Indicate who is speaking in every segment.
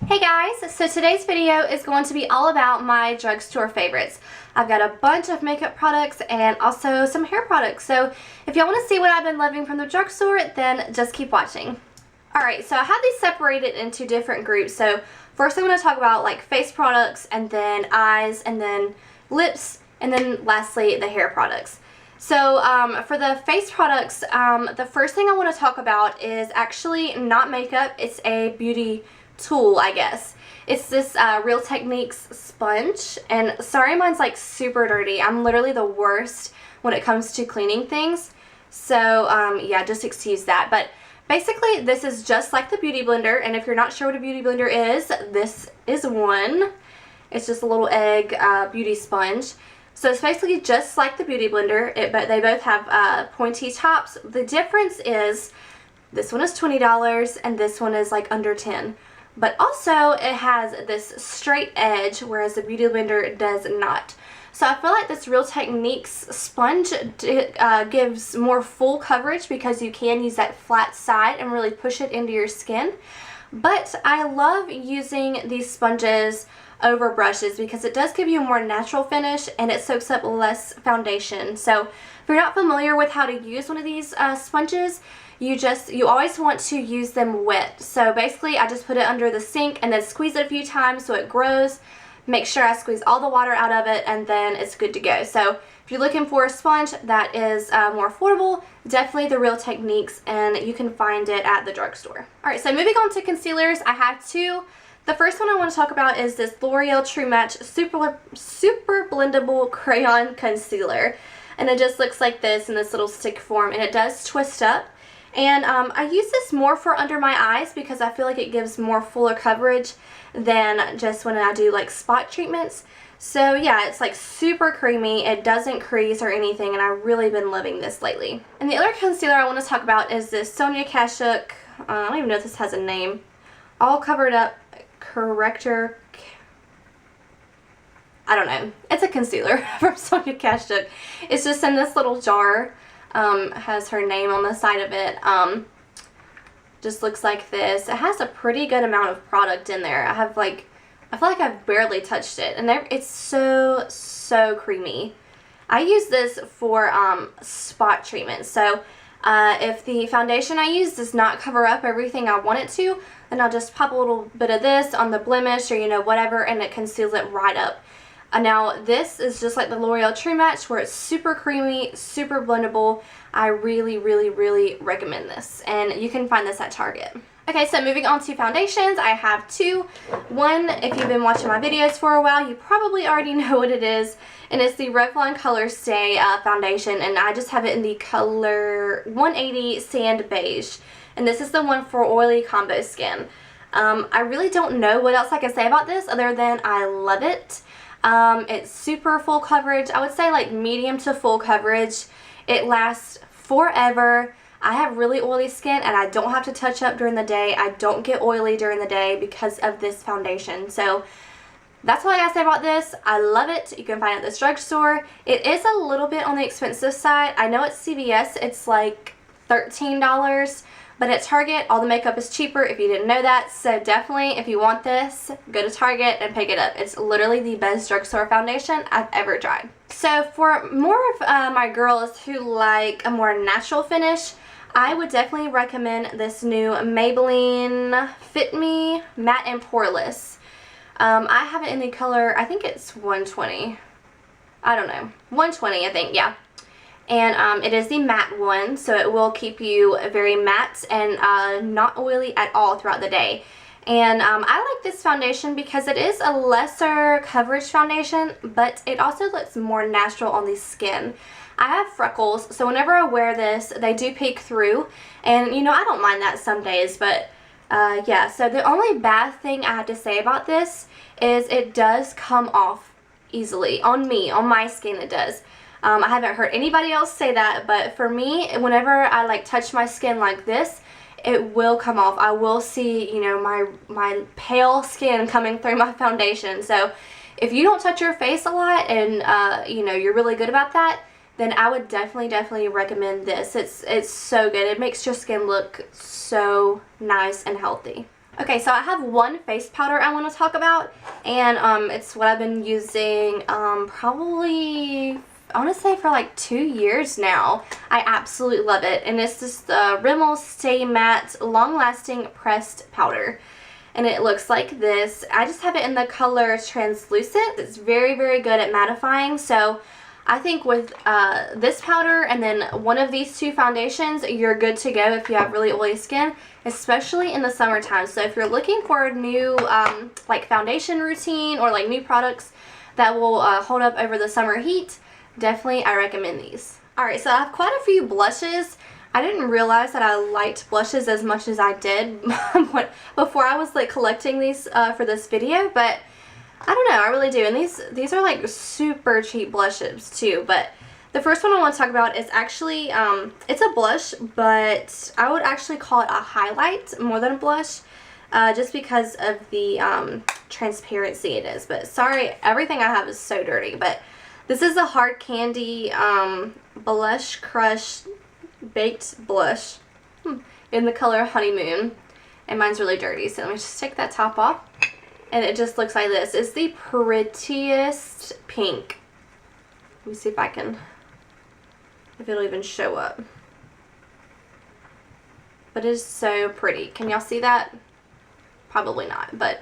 Speaker 1: Hey guys, so today's video is going to be all about my drugstore favorites. I've got a bunch of makeup products and also some hair products, so if y'all want to see what I've been loving from the drugstore, then just keep watching. Alright, so I have these separated into different groups. So first I'm going to talk about like face products, and then eyes, and then lips, and then lastly the hair products. So for the face products, the first thing I want to talk about is actually not makeup, it's a beauty tool, I guess. It's this Real Techniques sponge, and sorry mine's like super dirty. I'm literally the worst when it comes to cleaning things, so yeah, just excuse that. But basically this is just like the Beauty Blender, and if you're not sure what a Beauty Blender is, this is one. It's just a little egg beauty sponge. So it's basically just like the Beauty Blender, but they both have pointy tops. The difference is this one is $20 and this one is like under 10. But also it has this straight edge, whereas the Beauty Blender does not. So I feel like this Real Techniques sponge gives more full coverage because you can use that flat side and really push it into your skin. But I love using these sponges over brushes because it does give you a more natural finish and it soaks up less foundation. So if you're not familiar with how to use one of these sponges, you always want to use them wet. So basically I just put it under the sink and then squeeze it a few times so it grows. Make sure I squeeze all the water out of it, and then it's good to go. So if you're looking for a sponge that is more affordable, definitely the Real Techniques, and you can find it at the drugstore. Alright, so moving on to concealers, I have two. The first one I want to talk about is this Loreal True Match Super Blendable Crayon Concealer. And it just looks like this in this little stick form, and it does twist up. And I use this more for under my eyes because I feel like it gives more fuller coverage than just when I do like spot treatments. So yeah, it's like super creamy, it doesn't crease or anything, and I've really been loving this lately. And the other concealer I want to talk about is this Sonia Kashuk, I don't even know if this has a name, All Covered Up Corrector, I don't know, it's a concealer from Sonia Kashuk. It's just in this little jar. Has her name on the side of it. Just looks like this. It has a pretty good amount of product in there. I feel like I've barely touched it, and it's so creamy. I use this for spot treatment. So if the foundation I use does not cover up everything I want it to, then I'll just pop a little bit of this on the blemish or whatever, and it conceals it right up. Now this is just like the L'Oreal True Match, where it's super creamy, super blendable. I really recommend this, and you can find this at Target. Okay, so moving on to foundations, I have two. One, if you've been watching my videos for a while, you probably already know what it is, and it's the Revlon Colorstay foundation, and I just have it in the color 180 Sand Beige, and this is the one for oily combo skin. I really don't know what else I can say about this other than I love it. It's super full coverage. I would say like medium to full coverage. It lasts forever. I have really oily skin and I don't have to touch up during the day. I don't get oily during the day because of this foundation. So that's all I gotta say about this. I love it. You can find it at this drugstore. It is a little bit on the expensive side. I know at CVS it's like $13. But at Target, all the makeup is cheaper if you didn't know that. So definitely, if you want this, go to Target and pick it up. It's literally the best drugstore foundation I've ever tried. So for more of my girls who like a more natural finish, I would definitely recommend this new Maybelline Fit Me Matte and Poreless. I have it in the color, I think it's 120. I don't know. 120, I think, yeah. And it is the matte one, so it will keep you very matte and not oily at all throughout the day. And I like this foundation because it is a lesser coverage foundation, but it also looks more natural on the skin. I have freckles, so whenever I wear this, they do peek through. And, I don't mind that some days, but yeah. So the only bad thing I have to say about this is it does come off easily. On me, on my skin it does. I haven't heard anybody else say that, but for me, whenever I like touch my skin like this, it will come off. I will see, my pale skin coming through my foundation. So if you don't touch your face a lot and, you're really good about that, then I would definitely recommend this. It's so good. It makes your skin look so nice and healthy. Okay, so I have one face powder I want to talk about, and it's what I've been using probably, I want to say for like 2 years now. I absolutely love it, and it's this Rimmel Stay Matte Long Lasting Pressed Powder. And it looks like this. I just have it in the color Translucent. It's very, very good at mattifying. So I think with this powder and then one of these two foundations, you're good to go if you have really oily skin, especially in the summertime. So if you're looking for a new like foundation routine or like new products that will hold up over the summer heat, definitely I recommend these. Alright, so I have quite a few blushes. I didn't realize that I liked blushes as much as I did before I was like collecting these for this video, but I don't know, I really do. And these are like super cheap blushes too. But the first one I want to talk about is actually it's a blush, but I would actually call it a highlight more than a blush, just because of the transparency it is. But sorry, everything I have is so dirty. But this is a Hard Candy Blush Crush Baked Blush in the color Honeymoon, and mine's really dirty, so let me just take that top off, and it just looks like this. It's the prettiest pink. Let me see if it'll even show up, but it is so pretty. Can y'all see that? Probably not, but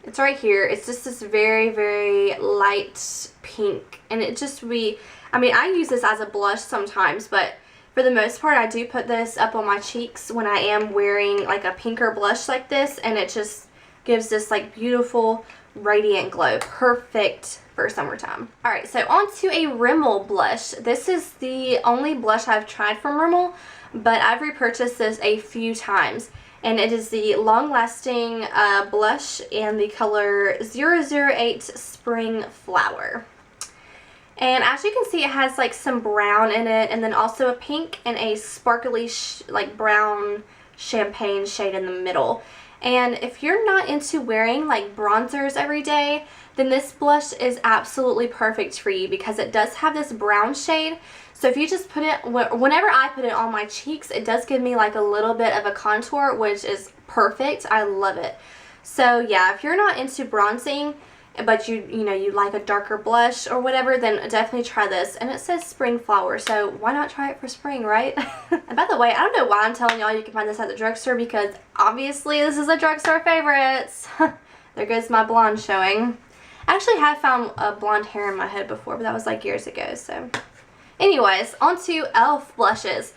Speaker 1: it's right here. It's just this very, very light pink, and it just I mean, I use this as a blush sometimes, but for the most part, I do put this up on my cheeks when I am wearing like a pinker blush like this, and it just gives this like beautiful radiant glow. Perfect for summertime. Alright, so on to a Rimmel blush. This is the only blush I've tried from Rimmel, but I've repurchased this a few times. And it is the Long Lasting blush in the color 008 Spring Flower. And as you can see, it has like some brown in it, and then also a pink and a sparkly like brown champagne shade in the middle. And if you're not into wearing like bronzers every day, then this blush is absolutely perfect for you because it does have this brown shade. So if you just put it, whenever I put it on my cheeks, it does give me like a little bit of a contour, which is perfect. I love it. So yeah, if you're not into bronzing, but you like a darker blush or whatever, then definitely try this. And it says Spring Flower, so why not try it for spring, right? And by the way, I don't know why I'm telling y'all you can find this at the drugstore, because obviously this is a drugstore favorites. There goes my blonde showing. I actually have found a blonde hair in my head before, but that was like years ago. So anyways, on to e.l.f. blushes.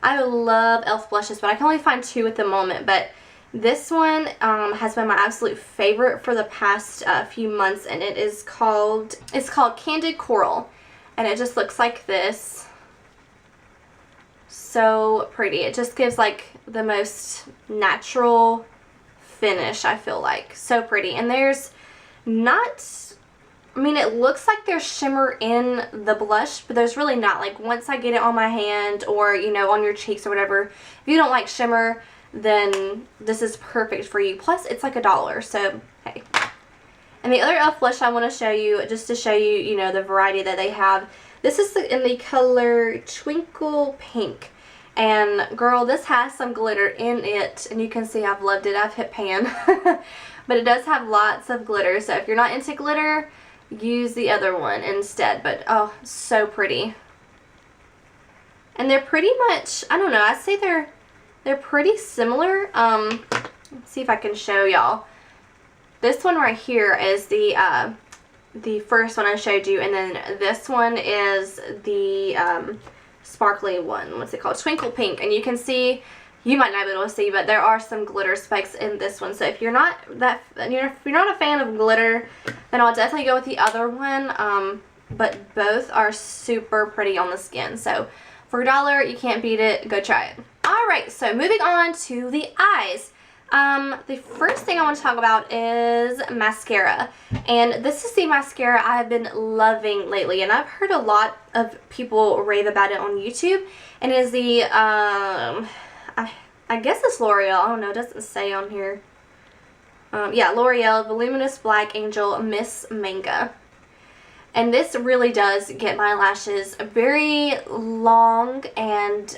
Speaker 1: I love e.l.f. blushes, but I can only find 2 at the moment. But this one has been my absolute favorite for the past few months, and it's called Candid Coral, and it just looks like this. So pretty. It just gives like the most natural finish, I feel like. So pretty. And there's not, I mean, it looks like there's shimmer in the blush, but there's really not. Like once I get it on my hand or on your cheeks or whatever, if you don't like shimmer, then this is perfect for you. Plus, it's like $1, so hey. And the other e.l.f. blush I want to show you, just to show you, the variety that they have. This is in the color Twinkle Pink. And girl, this has some glitter in it, and you can see I've loved it. I've hit pan. But it does have lots of glitter, so if you're not into glitter, use the other one instead. But oh, so pretty. And they're pretty much, I don't know, I'd say they're pretty similar. Let's see if I can show y'all. This one right here is the first one I showed you, and then this one is the sparkly one. What's it called? Twinkle Pink. And you can see, you might not be able to see, but there are some glitter specks in this one. So if you're not a fan of glitter, then I'll definitely go with the other one. But both are super pretty on the skin. So for $1, you can't beat it. Go try it. Alright, so moving on to the eyes. The first thing I want to talk about is mascara. And this is the mascara I have been loving lately. And I've heard a lot of people rave about it on YouTube. And it is the, I guess it's Loreal. I don't know, it doesn't say on here. Yeah, Loreal Voluminous Black Angel Miss Manga. And this really does get my lashes very long and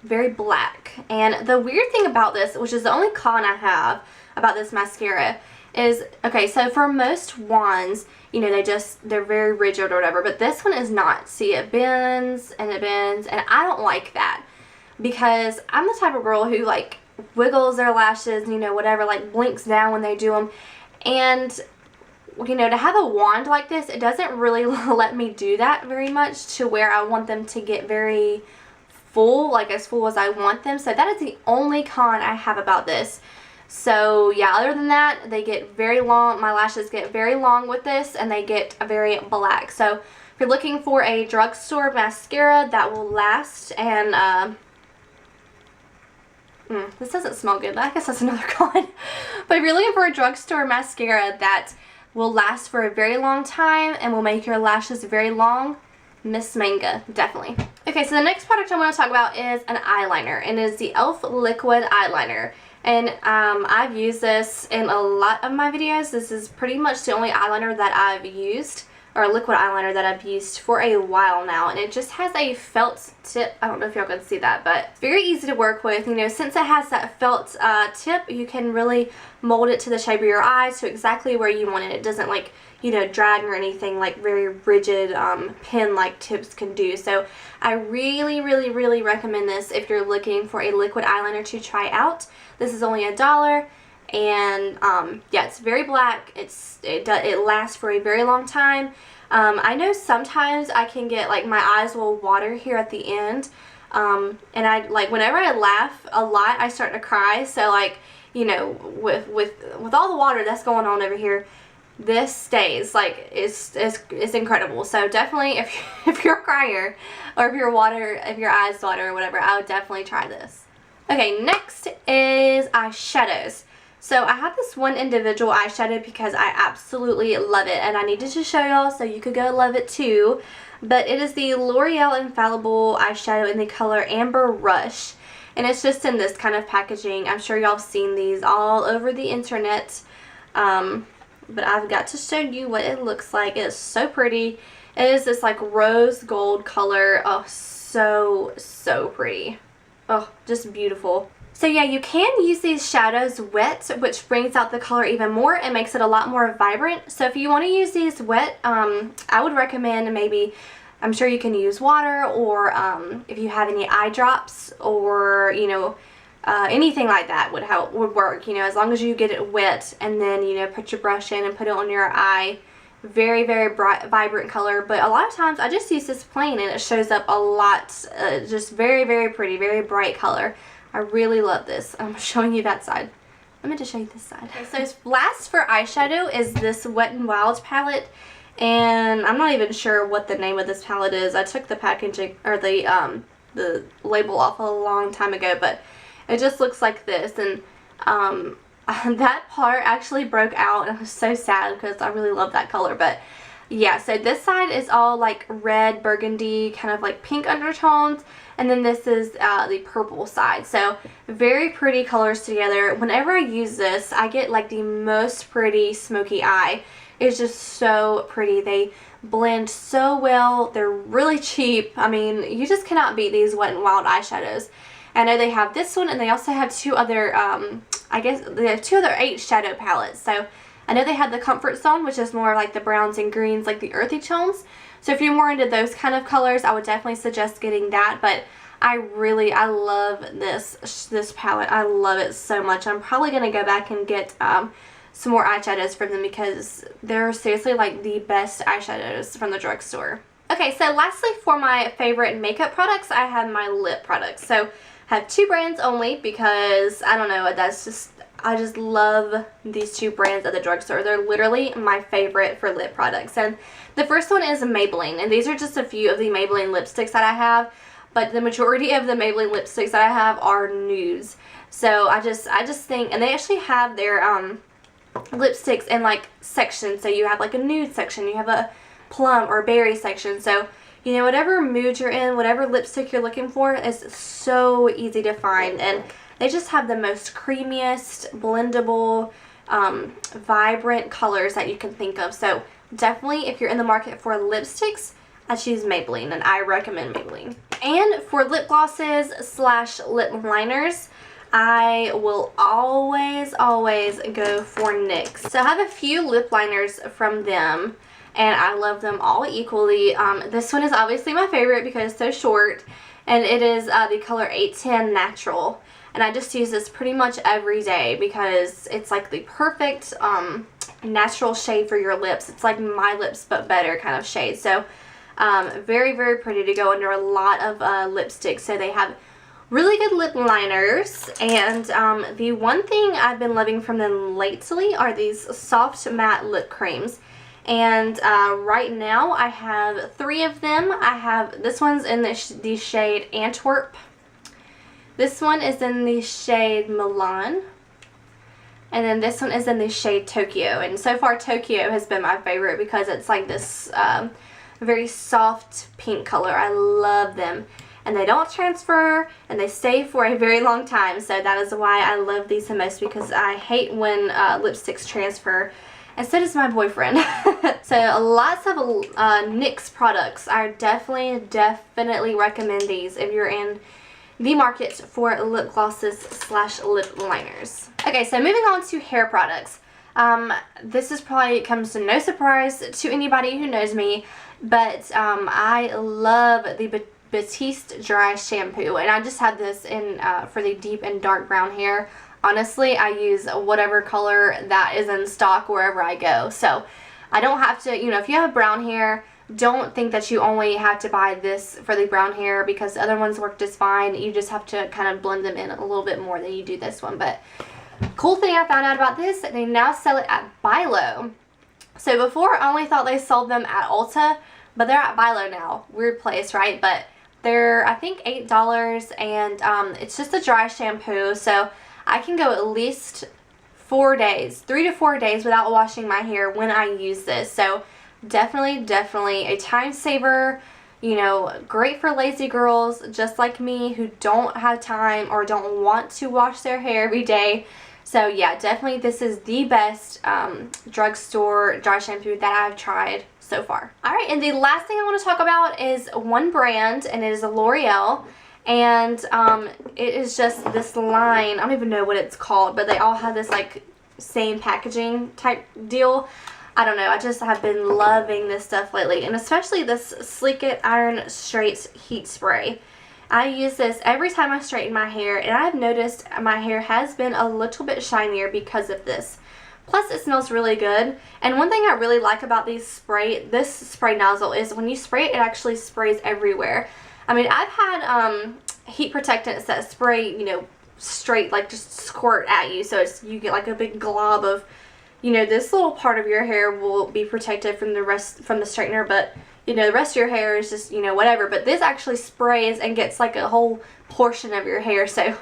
Speaker 1: very black. And the weird thing about this, which is the only con I have about this mascara, is, okay, so for most wands, you know, they're very rigid or whatever, but this one is not. See, it bends, and I don't like that, because I'm the type of girl who, like, wiggles their lashes, you know, whatever, like, blinks down when they do them, and, you know, to have a wand like this, it doesn't really let me do that very much, to where I want them to get very full, like as full as I want them. So that is the only con I have about this. So yeah, other than that, they get very long. My lashes get very long with this, and they get very black. So if you're looking for a drugstore mascara that will last, and this doesn't smell good. I guess that's another con. But if you're looking for a drugstore mascara that will last for a very long time and will make your lashes very long, Miss Manga, definitely. Okay, so the next product I want to talk about is an eyeliner, and it is the e.l.f. liquid eyeliner. And I've used this in a lot of my videos. This is pretty much the only eyeliner that I've used, or liquid eyeliner that I've used for a while now. And it just has a felt tip. I don't know if y'all can see that, but it's very easy to work with. You know, since it has that felt tip, you can really mold it to the shape of your eyes, to exactly where you want it. It doesn't, like, you know, drag or anything like very rigid pen-like tips can do. So I really, really, really recommend this if you're looking for a liquid eyeliner to try out. This is only $1, and yeah, it's very black. It lasts for a very long time. I know sometimes I can get, like, my eyes will water here at the end, and I, like, whenever I laugh a lot, I start to cry. So, like, you know, with all the water that's going on over here, this stays, like, it's incredible. So definitely, if you're a crier, or if your eyes water or whatever, I would definitely try this. Okay, next is eyeshadows. So I have this one individual eyeshadow because I absolutely love it, and I needed to show y'all so you could go love it too. But it is the L'Oreal Infallible eyeshadow in the color Amber Rush, and it's just in this kind of packaging. I'm sure y'all have seen these all over the internet, but I've got to show you what it looks like. It is so pretty. It is this, like, rose gold color. Oh, so pretty. Oh, just beautiful. So yeah, you can use these shadows wet, which brings out the color even more and makes it a lot more vibrant. So if you want to use these wet, I would recommend maybe, I'm sure you can use water, or if you have any eye drops, or, you know, anything like that would work, you know, as long as you get it wet, and then, you know, put your brush in and put it on your eye. Very, very bright, vibrant color. But a lot of times I just use this plain, and it shows up a lot. Just very, very pretty, very bright color. I really love this. I'm showing you that side. I'm going to show you this side. Okay, so last for eyeshadow is this Wet n Wild palette, and I'm not even sure what the name of this palette is. I took the packaging, or the label off a long time ago, but it just looks like this. And that part actually broke out, and I was so sad because I really love that color. But yeah, so this side is all like red, burgundy, kind of like pink undertones, and then this is the purple side. So very pretty colors together. Whenever I use this, I get like the most pretty smoky eye. It's just so pretty. They blend so well. They're really cheap. I mean, you just cannot beat these Wet n Wild eyeshadows. I know they have this one, and they also have two other, I guess they have two other 8 shadow palettes. So I know they have the Comfort Zone, which is more like the browns and greens, like the earthy tones. So if you're more into those kind of colors, I would definitely suggest getting that. But I love this palette. I love it so much. I'm probably going to go back and get some more eyeshadows from them, because they're seriously like the best eyeshadows from the drugstore. Okay, so lastly, for my favorite makeup products, I have my lip products. So I have 2 brands only, because I don't know, I just love these 2 brands at the drugstore. They're literally my favorite for lip products. And the first one is Maybelline, and these are just a few of the Maybelline lipsticks that I have, but the majority of the Maybelline lipsticks that I have are nudes. So I just think, and they actually have their lipsticks in like sections. So you have like a nude section, you have a plum or berry section. So, you know, whatever mood you're in, whatever lipstick you're looking for, is so easy to find. And they just have the most creamiest, blendable, vibrant colors that you can think of. So definitely, if you're in the market for lipsticks, I choose Maybelline, and I recommend Maybelline. And for lip glosses slash lip liners, I will always go for NYX. So I have a few lip liners from them, and I love them all equally. This one is obviously my favorite because it's so short, and it is the color 810 Natural. And I just use this pretty much every day because it's like the perfect natural shade for your lips. It's like my lips but better kind of shade. So very, very pretty to go under a lot of lipsticks. So they have really good lip liners, and the one thing I've been loving from them lately are these soft matte lip creams. And right now I have 3 of them. I have, this one's in the shade Antwerp. This one is in the shade Milan. And then this one is in the shade Tokyo. And so far Tokyo has been my favorite because it's like this very soft pink color. I love them. And they don't transfer, and they stay for a very long time. So that is why I love these the most, because I hate when lipsticks transfer. And so does my boyfriend. So lots of NYX products. I definitely recommend these if you're in the market for lip glosses slash lip liners. Okay, so moving on to hair products. This is probably comes to no surprise to anybody who knows me, but I love the Batiste dry shampoo, and I just have this in for the deep and dark brown hair. Honestly, I use whatever color that is in stock wherever I go, so I don't have to, you know, if you have brown hair, don't think that you only have to buy this for the brown hair, because the other ones work just fine. You just have to kind of blend them in a little bit more than you do this one. But cool thing I found out about this, they now sell it at Bilo. So before I only thought they sold them at Ulta, but they're at Bilo now. Weird place, right? But they're, I think, $8, and it's just a dry shampoo, so I can go at least 4 days, 3 to 4 days without washing my hair when I use this. So definitely a time saver, you know, great for lazy girls just like me who don't have time or don't want to wash their hair every day. So yeah, definitely this is the best drugstore dry shampoo that I've tried so far. Alright, and the last thing I want to talk about is one brand, and it is a Loreal. And it is just this line, I don't even know what it's called, but they all have this like same packaging type deal. I don't know, I just have been loving this stuff lately, and especially this Sleek It Iron Straight Heat Spray. I use this every time I straighten my hair, and I've noticed my hair has been a little bit shinier because of this. Plus, it smells really good. And one thing I really like about this spray nozzle is when you spray it, it actually sprays everywhere. I mean, I've had heat protectants that spray, you know, straight, like just squirt at you, so it's, you get like a big glob of, you know, this little part of your hair will be protected from the straightener, but you know, the rest of your hair is just, you know, whatever. But this actually sprays and gets like a whole portion of your hair. So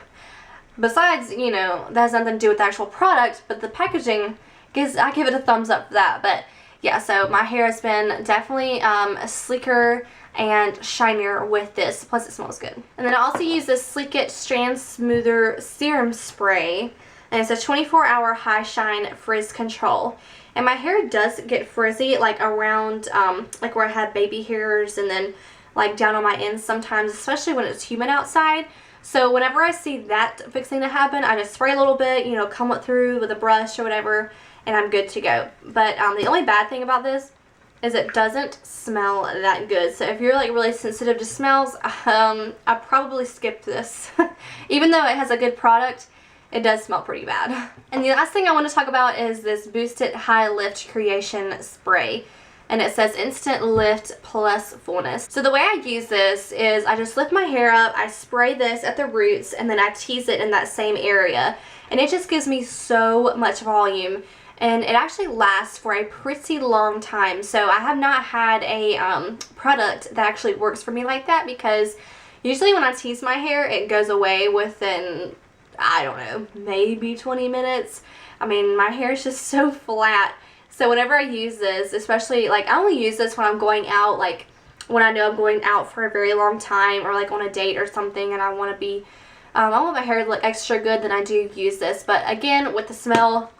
Speaker 1: besides, you know, that has nothing to do with the actual product, but the packaging I give it a thumbs up for that. But yeah, so my hair has been definitely sleeker and shinier with this, plus it smells good. And then I also use this Sleek It Strand Smoother Serum Spray, and it's a 24-hour high shine frizz control. And my hair does get frizzy, like around like where I have baby hairs, and then like down on my ends sometimes, especially when it's humid outside. So whenever I see that fixing to happen, I just spray a little bit, you know, comb it through with a brush or whatever, and I'm good to go. But the only bad thing about this is it doesn't smell that good. So if you're like really sensitive to smells, I probably skipped this. Even though it has a good product, it does smell pretty bad. And the last thing I want to talk about is this Boost It High Lift Creation Spray. And it says Instant Lift Plus Fullness. So the way I use this is I just lift my hair up, I spray this at the roots, and then I tease it in that same area. And it just gives me so much volume. And it actually lasts for a pretty long time. So I have not had a product that actually works for me like that, because usually when I tease my hair, it goes away within, I don't know, maybe 20 minutes. I mean, my hair is just so flat. So whenever I use this, especially, like, I only use this when I'm going out, like, when I know I'm going out for a very long time, or like on a date or something, and I want to be, I want my hair to look extra good, then I do use this. But again, with the smell,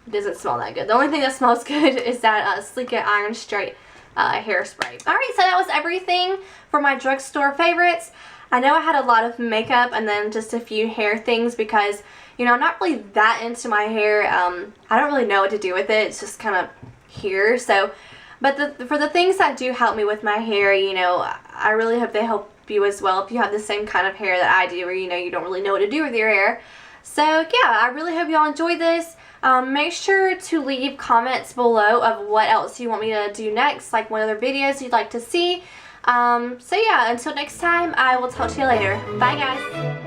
Speaker 1: it doesn't smell that good. The only thing that smells good is that Sleek It Iron Straight hairspray. Alright, so that was everything for my drugstore favorites. I know I had a lot of makeup and then just a few hair things because, you know, I'm not really that into my hair. I don't really know what to do with it. It's just kind of here. So, but for the things that do help me with my hair, you know, I really hope they help you as well if you have the same kind of hair that I do, or, you know, you don't really know what to do with your hair. So, yeah, I really hope y'all enjoyed this. Make sure to leave comments below of what else you want me to do next, like what other videos you'd like to see. So yeah, until next time, I will talk to you later. Bye guys!